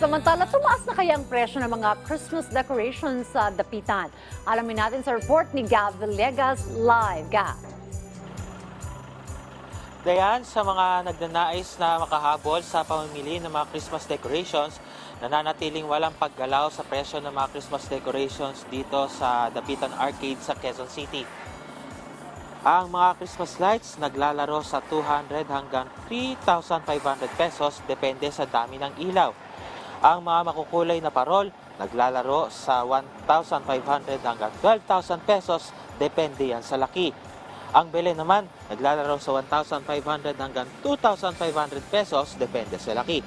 Samantala, tumaas na kaya ang presyo ng mga Christmas decorations sa Dapitan? Alamin natin sa report ni Gav Villegas live. Gav. Dayan, sa mga nagnanais na makahabol sa pamimili ng mga Christmas decorations, nananatiling walang paggalaw sa presyo ng mga Christmas decorations dito sa Dapitan Arcade sa Quezon City. Ang mga Christmas lights naglalaro sa 200 hanggang 3,500 pesos depende sa dami ng ilaw. Ang mga makukulay na parol naglalaro sa 1,500 hanggang 12,000 pesos depende yan sa laki. Ang bele naman naglalaro sa 1,500 hanggang 2,500 pesos depende sa laki.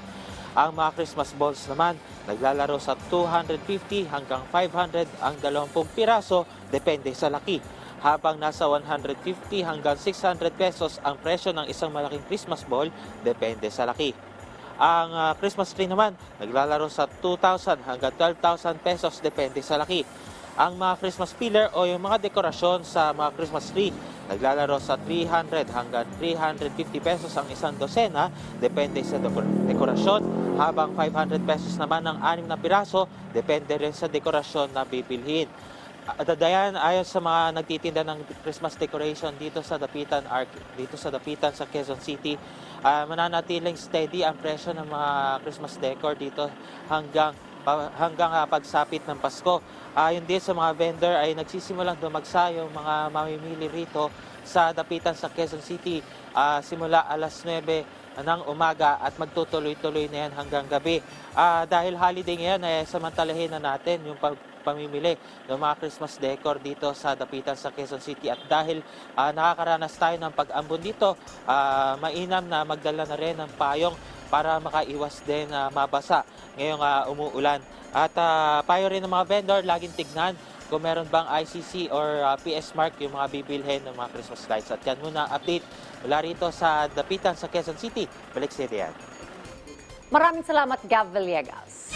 Ang mga Christmas balls naman naglalaro sa 250 hanggang 500 ang 20 piraso depende sa laki. Habang nasa 150 hanggang 600 pesos ang presyo ng isang malaking Christmas ball depende sa laki. Ang Christmas tree naman naglalaro sa 2,000 hanggang 12,000 pesos depende sa laki. Ang mga Christmas pillar o yung mga dekorasyon sa mga Christmas tree naglalaro sa 300 hanggang 350 pesos ang isang dosena depende sa dekorasyon, habang 500 pesos naman ang 6 na piraso depende rin sa dekorasyon na bibilhin. Dayan, ayon sa mga nagtitinda ng Christmas decoration dito sa Dapitan sa Quezon City, mananatiling steady ang presyo ng mga Christmas decor dito hanggang pagsapit ng Pasko. Ayon din sa mga vendor ay nagsisimulang dumagsa yung mga mamimili rito sa Dapitan sa Quezon City simula alas 9 ng umaga at magtutuloy-tuloy na yan hanggang gabi. Dahil holiday ngayon, samantalahin na natin yung pamimili ng mga Christmas decor dito sa Dapitan sa Quezon City. At dahil nakakaranas tayo ng pag-ambon dito, mainam na magdala na rin ng payong para makaiwas din mabasa ngayong umuulan. At payo rin ng mga vendor, laging tignan kung meron bang ICC or PS mark yung mga bibilhin ng mga Christmas lights. At yan muna update mula rito sa Dapitan sa Quezon City. Balik sa yan. Maraming salamat, Gav Villegas.